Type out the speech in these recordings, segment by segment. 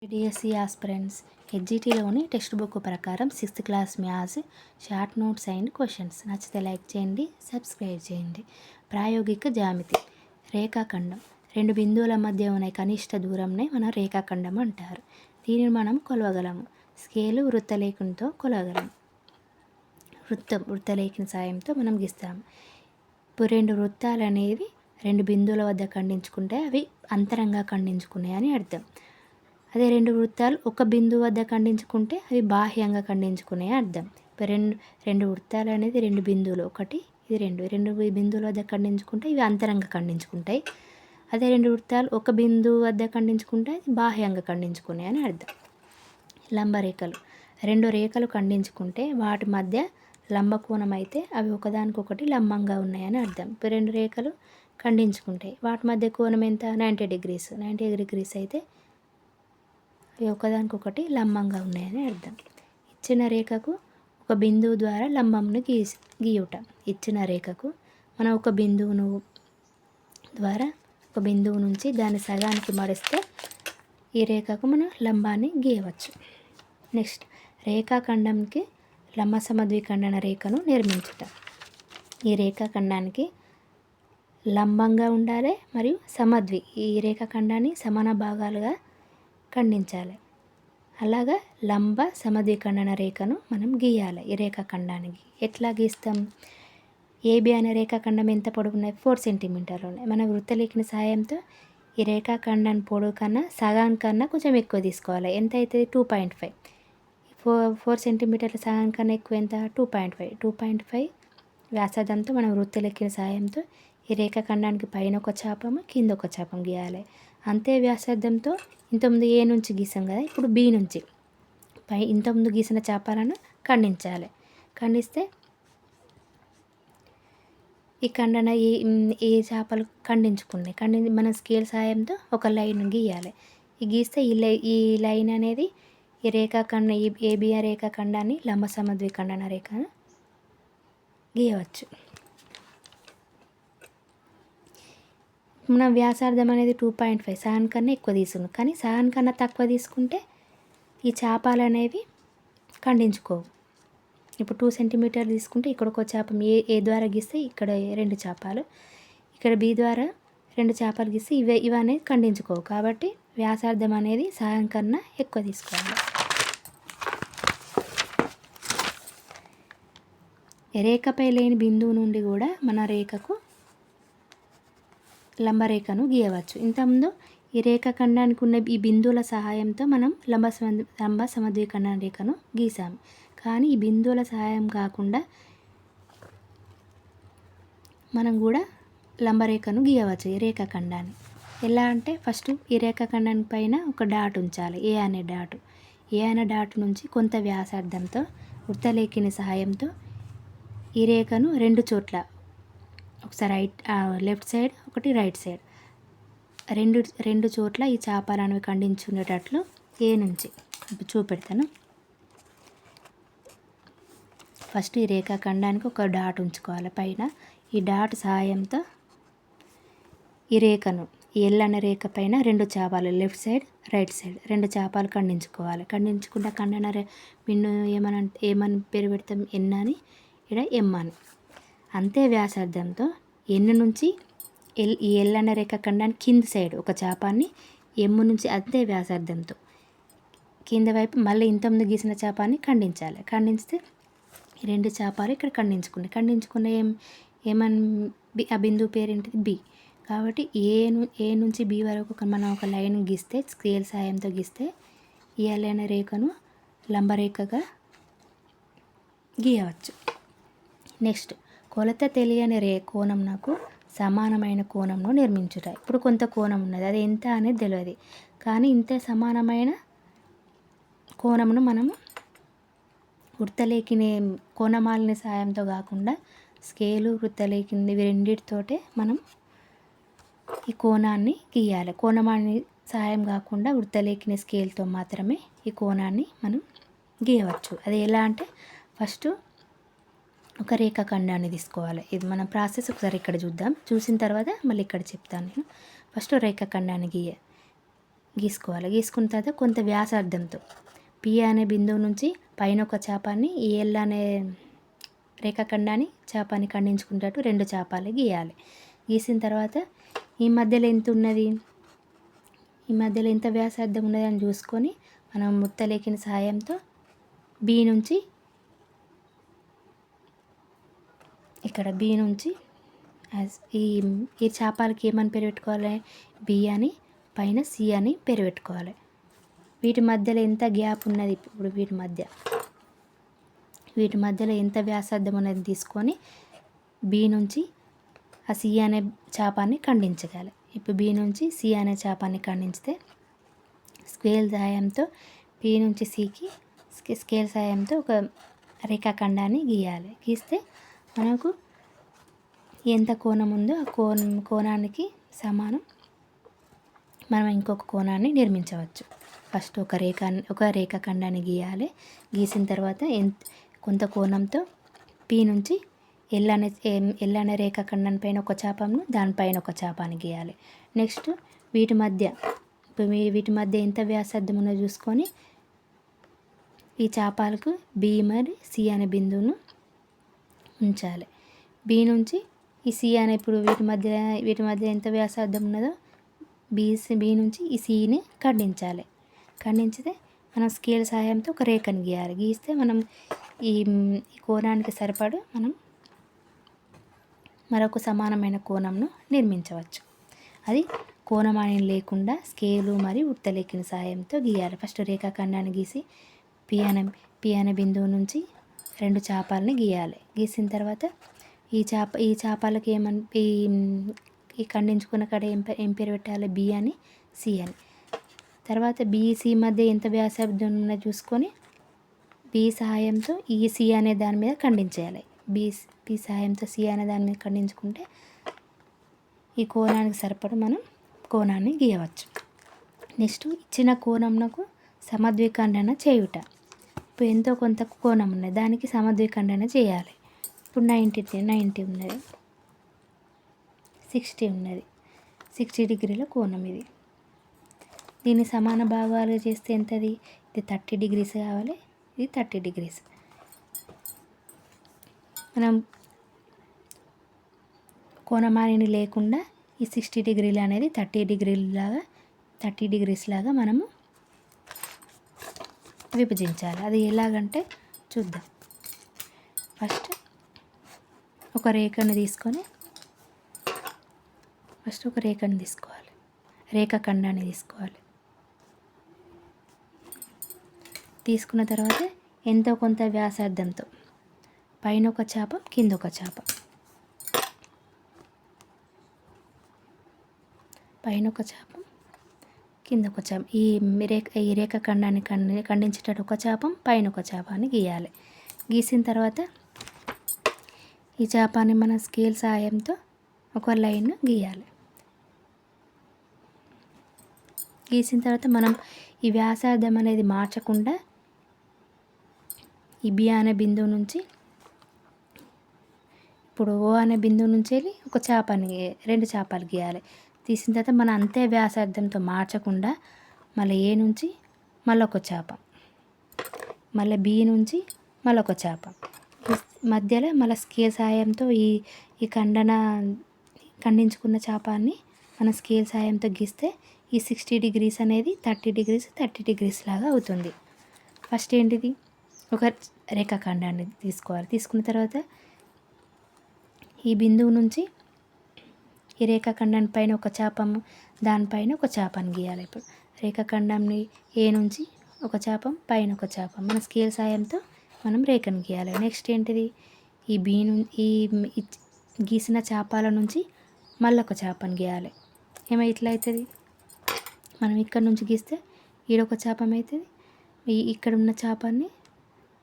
DSC aspirants హెచ్జిటిలోని text book ప్రకారం 6th class maths short notes and questions నచ్చితే like చేయండి, subscribe చేయండి. ప్రాయోగిక జ్యామితి. రేఖాఖండం. రెండు బిందువుల మధ్య ఉన్న కనిష్ట దూరంనే మనం రేఖాఖండం అంటారు. దీనిని మనం కొలవగలము. స్కేలు వృత్తలేఖంతో కొలవగలము. వృత్తలేఖన సాయంతో మనం గీస్తాము. ఇప్పుడు రెండు వృత్తాలు అనేవి రెండు బిందువుల వద్ద ఖండించుకుంటే అవి అంతరంగా ఖండించుకున్నాయి అని అర్థం. అదే రెండు వృత్తాలు ఒక బిందువు వద్ద ఖండించుకుంటే అవి బాహ్యంగా ఖండించుకునే అర్థం. రెండు వృత్తాలు అనేది రెండు బిందువులు, ఒకటి ఇది రెండు బిందువుల వద్ద ఖండించుకుంటే ఇవి అంతరంగా ఖండించుకుంటాయి. అదే రెండు వృత్తాలు ఒక బిందువు వద్ద ఖండించుకుంటే అది బాహ్యంగా ఖండించుకునే అని అర్థం. లంబరేఖలు. రెండు రేఖలు ఖండించుకుంటే వాటి మధ్య లంబకోణం అయితే అవి ఒకదానికొకటి లంబంగా ఉన్నాయని అర్థం. ఇప్పుడు రెండు రేఖలు ఖండించుకుంటాయి, వాటి మధ్య కోణం ఎంత? 90 degrees. 90 degrees అయితే అవి ఒకదానికొకటి లంబంగా ఉన్నాయని అర్థం. ఇచ్చిన రేఖకు ఒక బిందువు ద్వారా లంబంను గీయుట. ఇచ్చిన రేఖకు మనం ఒక బిందువును ద్వారా ఒక బిందువు నుంచి దాన్ని సగానికి మడిస్తే ఈ రేఖకు మనం లంబాన్ని గీయవచ్చు. నెక్స్ట్, రేఖాఖండంకి లంబ సమద్విఖండన రేఖను నిర్మించుట. ఈ రేఖాఖండానికి లంబంగా ఉండాలి మరియు ఈ రేఖాఖండాన్ని సమాన భాగాలుగా ఖండించాలి. అలాగా లంబ సమద్విఖండన రేఖను మనం గీయాలి. ఈ రేఖాఖండానికి ఎట్లా గీస్తాం? ఏబి అనే రేఖాఖండం ఎంత పొడవున్నాయి? 4 cm ఉన్నాయి. మన వృత్తలేఖన సాయంతో ఈ రేఖాఖండాన్ని పొడవు కన్నా సగానికన్నా కొంచెం ఎక్కువ తీసుకోవాలి. ఎంత అవుతుంది? 2.5. 4 cm సగానికన్నా ఎక్కువ ఎంత? 2.5. 2.5 వ్యాసార్థంతో మనం వృత్తలేఖన సాయంతో ఈ రేఖాఖండానికి పైన ఒక చాపము, కింద ఒక చాపం గీయాలి. అంతే వ్యాసార్థంతో ఇంతకుముందు ఏ నుంచి గీసాం కదా, ఇప్పుడు బి నుంచి ఇంతకుముందు గీసిన చాపాలను ఖండించాలి. ఖండిస్తే ఈ ఖండన ఏ చేపలు ఖండించుకున్నాయి మన స్కేల్ సాయంతో ఒక లైన్ గీయాలి. ఈ గీస్తే ఈ లైన్ అనేది ఈ రేఖాఖండ ఏబి రేఖాఖండాన్ని లంబ సమద్విఖండన రేఖను గీయవచ్చు. మన వ్యాసార్థం అనేది 2.5 సగానికన్నా ఎక్కువ తీసుకున్నాం, కానీ సగానికన్నా తక్కువ తీసుకుంటే ఈ చేపలు అనేవి ఖండించుకోవు. ఇప్పుడు 2 cm తీసుకుంటే ఇక్కడ ఒక చేపం ఏ ద్వారా గీస్తే ఇక్కడ 2 చేపలు, ఇక్కడ బి ద్వారా 2 చేపలు గీస్తే ఇవి అనేది ఖండించుకోవు. కాబట్టి వ్యాసార్థం అనేది సగానికన్నా ఎక్కువ తీసుకోవాలి. రేఖపై లేని బిందువు నుండి కూడా మన రేఖకు లంబరేఖను గీయవచ్చు. ఇంతకుముందు ఈ రేఖాఖండానికి ఉన్న ఈ బిందువుల సహాయంతో మనం లంబ సమద్విఖండన రేఖను గీసాము. కానీ ఈ బిందువుల సహాయం కాకుండా మనం కూడా లంబరేఖను గీయవచ్చు ఈ రేఖాఖండాన్ని. ఎలా అంటే, ఫస్ట్ ఈ రేఖాఖండానికి పైన ఒక డాట్ ఉంచాలి, ఏ అనే డాట్ నుంచి కొంత వ్యాసార్థంతో వృత్తలేఖని సహాయంతో ఈ రేఖను రెండు చోట్ల, ఒకసారి లెఫ్ట్ సైడ్, ఒకటి రైట్ సైడ్, రెండు చోట్ల ఈ చేపలను ఖండించుకునేటట్లు ఏ నుంచి చూపెడతాను. ఫస్ట్ ఈ రేఖాఖండానికి ఒక డాట్ ఉంచుకోవాలి పైన. ఈ డాట్ సహాయంతో ఈ రేఖను ఎల్ అనే రేఖ పైన రెండు చేపలు, లెఫ్ట్ సైడ్, రైట్ సైడ్, రెండు చేపలు ఖండించుకోవాలి. ఖండించుకుంటే ఖండన మిన్ను ఏమని పేరు పెడతాం? ఎన్ అని, ఇక్కడ ఎమ్ అని. అంతే వ్యాసార్థంతో ఎన్ నుంచి ఈ ఎల్ అనే రేఖాఖండానికి కింది సైడ్ ఒక చాపాన్ని, ఎమ్ము నుంచి అంతే వ్యాసార్థంతో కింద వైపు మళ్ళీ ఇంతకుముందు గీసిన చాపాన్ని ఖండించాలి. ఖండిస్తే ఈ రెండు చాపాలు ఇక్కడ ఖండించుకున్న ఏమని ఆ బిందువు పేరేంటిది? బి. కాబట్టి ఏ నుంచి బి వరకు మనం ఒక లైన్ గీస్తే, స్కేల్ సాయంతో గీస్తే ఈ ఎల్ అనే రేఖను లంబరేఖగా గీయవచ్చు. నెక్స్ట్, కొలత తెలియని కోణం నాకు సమానమైన కోణంను నిర్మించుట. ఇప్పుడు కొంత కోణం ఉన్నది, అది ఎంత అనేది తెలియదు, కానీ ఇంత సమానమైన కోణమును మనము వృత్తలేఖిని కోణమాలిని సాయంతో కాకుండా స్కేలు, వృత్తలేఖిని ఇవి రెండింటితోటే మనం ఈ కోణాన్ని గీయాలి. కోణమాలిని సాయం కాకుండా వృత్తలేఖిని స్కేల్తో మాత్రమే ఈ కోణాన్ని మనం గీయవచ్చు. అది ఎలా అంటే, ఫస్ట్ ఒక రేఖాఖండాన్ని తీసుకోవాలి. ఇది మన ప్రాసెస్ ఒకసారి ఇక్కడ చూద్దాం. చూసిన తర్వాత మళ్ళీ ఇక్కడ చెప్తాను నేను. ఫస్ట్ రేఖాఖండాన్ని గీసుకోవాలి. గీసుకున్న తర్వాత కొంత వ్యాసార్థంతో పి అనే బిందువు నుంచి పైన ఒక చాపాన్ని ఈ ఎల్ అనే రేఖాఖండాన్ని చాపాన్ని ఖండించుకునేటట్టు 2 చాపాలు గీయాలి. గీసిన తర్వాత ఈ మధ్యలో ఎంత ఉన్నది, ఈ మధ్యలో ఎంత వ్యాసార్థం ఉన్నదని చూసుకొని మనం ముత్తలేఖిన సహాయంతో బి నుంచి ఇక్కడ బి నుంచి ఈ ఈ చాపాలకి ఏమని పేరు పెట్టుకోవాలి, బి అని, పైన సి అని పేరు పెట్టుకోవాలి. వీటి మధ్యలో ఎంత గ్యాప్ ఉన్నది, ఇప్పుడు వీటి మధ్యలో ఎంత వ్యాసార్థం అనేది తీసుకొని బి నుంచి ఆ సి అనే చాపాన్ని ఖండించగలి. ఇప్పుడు బి నుంచి సి అనే చాపాన్ని ఖండిస్తే స్కేల్ సహాయంతో పి నుంచి సికి స్కేల్ సహాయంతో ఒక రేఖాఖండాన్ని గీయాలి. గీస్తే మనకు ఎంత కోణం ఉందో ఆ కోణానికి సమానం మనం ఇంకొక కోణాన్ని నిర్మించవచ్చు. ఫస్ట్ ఒక రేఖాఖండాన్ని గీయాలి. గీసిన తర్వాత కొంత కోణంతో పి నుంచి ఎల్ అనే రేఖాఖండం పైన ఒక చాపంను దానిపైన ఒక చాపాన్ని గీయాలి. నెక్స్ట్ వీటి మధ్య ఎంత వ్యాసార్థం ఉందో చూసుకొని ఈ చాపాలకు బి మరి సి అనే బిందువును ఉంచాలి. బి నుంచి ఈ సి అనే ఇప్పుడు వీటి మధ్య ఎంత వ్యాసార్థం ఉన్నదో బి నుంచి ఈ సిని ఖండించాలి. ఖండించితే మనం స్కేల్ సహాయంతో ఒక రేఖను గీయాలి. గీస్తే మనం ఈ కోణానికి సరిపడు మనం మరొక సమానమైన కోణంను నిర్మించవచ్చు. అది కోణమానం లేకుండా స్కేలు మరియు వృత్తలేఖన సహాయంతో గీయాలి. ఫస్ట్ రేఖాఖండాన్ని గీసి పి అనే బిందువు నుంచి 2 చాపాలని గీయాలి. గీసిన తర్వాత ఈ చాపాలకి ఈ ఖండించుకున్న కాడ ఏం పేరు పెట్టాలి, బి అని, సి అని. తర్వాత బీసి మధ్య ఎంత వ్యాసార్థం ఉన్నదో చూసుకొని బి సహాయంతో ఈ సి అనే దాని మీద ఖండించేయాలి. బి సహాయంతో సి అనే దాని మీద ఖండించుకుంటే ఈ కోణానికి సరిపడ మనం కోణాన్ని గీయవచ్చు. నెక్స్ట్ ఇచ్చిన కోణంకు సమద్విఖండన చేయుట. ఇప్పుడు ఎంతో కొంత కోణం ఉన్నది, దానికి సమద్విఖండన చేయాలి. ఇప్పుడు 90 ఉన్నది, 60 ఉన్నది, 60 డిగ్రీల కోణం ఇది. దీన్ని సమాన భాగాలుగా చేస్తే ఎంతది, ఇది 30 డిగ్రీస్ కావాలి, ఇది 30 డిగ్రీస్. మనం కోణమానిని లేకుండా ఈ 60 డిగ్రీలు అనేది 30 డిగ్రీస్ లాగా మనము విభజించాలి. అది ఎలాగంటే చూద్దాం. ఫస్ట్ ఒక రేఖను తీసుకోవాలి, రేఖాఖండాన్ని తీసుకోవాలి. తీసుకున్న తర్వాత ఎంతో కొంత వ్యాసార్థంతో పైన ఒక చాపం కింద ఒక చాపం, పైన ఒక చాపం కింద ఒక చాపం, ఈ రేఖాఖండాన్ని ఖండించేటట్టు ఒక చాపం పైన ఒక చాపాన్ని గీయాలి. గీసిన తర్వాత ఈ చాపాన్ని మన స్కేల్ సహాయంతో ఒక లైన్ గీయాలి. గీసిన తర్వాత మనం ఈ వ్యాసార్థం అనేది మార్చకుండా ఈ బి అనే బిందువు నుంచి ఇప్పుడు ఓ అనే బిందువు నుంచి వెళ్ళి ఒక చాపాన్ని 2 చాపాలు గీయాలి. తీసిన తర్వాత మన అంతే వ్యాసార్థంతో మార్చకుండా మళ్ళీ ఏ నుంచి మళ్ళీ ఒక చాపం, మళ్ళీ బి నుంచి మళ్ళీ ఒక చాపం, మధ్యలో మళ్ళీ స్కేల్ సహాయంతో ఈ ఖండించుకున్న చాపాన్ని మన స్కేల్ సహాయంతో గీస్తే ఈ 60 డిగ్రీస్ అనేది 30 డిగ్రీస్ లాగా అవుతుంది. ఫస్ట్ ఏంటిది, ఒక రేఖాఖండాన్ని తీసుకోవాలి. తీసుకున్న తర్వాత ఈ బిందువు నుంచి ఈ రేఖాఖండం పైన ఒక చాపము, దానిపైన ఒక చాపాన్ని గీయాలి. ఇప్పుడు రేఖాఖండంని ఏ నుంచి ఒక చాపం పైన ఒక చాపం మన స్కేల్ సాయంతో మనం రేఖను గీయాలి. నెక్స్ట్ ఏంటిది, ఈ గీసిన చాపాల నుంచి మళ్ళీ ఒక చాపను గీయాలి. ఇట్లా అవుతుంది, మనం ఇక్కడ నుంచి గీస్తే ఈడొక చాపం అవుతుంది, ఇక్కడ ఉన్న చాపాన్ని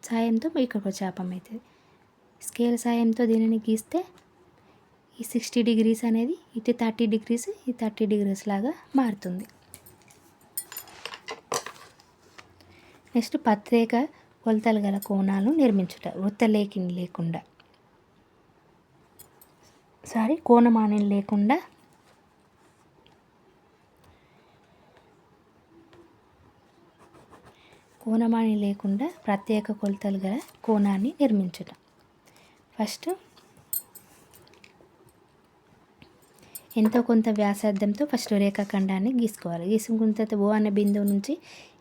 సాయంతో ఇక్కడ ఒక చాపం అవుతుంది. స్కేల్ సాయంతో దీనిని గీస్తే ఈ 60 డిగ్రీస్ అనేది ఇటు 30 డిగ్రీస్, ఈ 30 డిగ్రీస్ లాగా మారుతుంది. నెక్స్ట్ ప్రత్యేక కొలతలు గల కోణాలను నిర్మించుట, వృత్తలేఖిని లేకుండా, కోణమానం లేకుండా కోణమాని లేకుండా ప్రత్యేక కొలతలు గల కోణాన్ని నిర్మించుట. ఫస్ట్ ఎంతో కొంత వ్యాసార్థంతో ఫస్ట్ రేఖాఖండాన్ని గీసుకోవాలి. గీసుకున్న తర్వాత ఓ అనే బిందువు నుంచి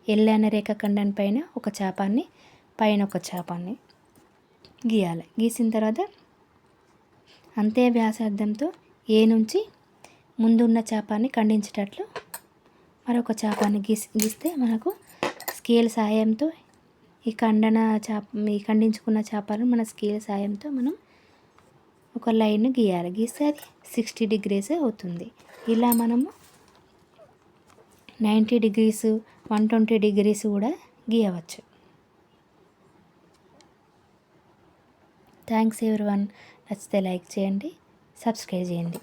ఎల్ అనే రేఖాఖండం పైన ఒక చాపాన్ని, పైన ఒక చాపాన్ని గీయాలి. గీసిన తర్వాత అంతే వ్యాసార్థంతో ఏ నుంచి ముందున్న చాపాన్ని ఖండించేటట్లు మరొక చాపాన్ని గీస్తే మనకు స్కేల్ సాయంతో ఈ ఖండించుకున్న చాపాలను మన స్కేల్ సాయంతో మనం ఒక లైన్ గీయాలి. గీస్తే అది 60 degrees అవుతుంది. ఇలా మనము 90 degrees 120 degrees కూడా గీయవచ్చు. Thanks everyone. నచ్చితే లైక్ చేయండి, సబ్స్క్రైబ్ చేయండి.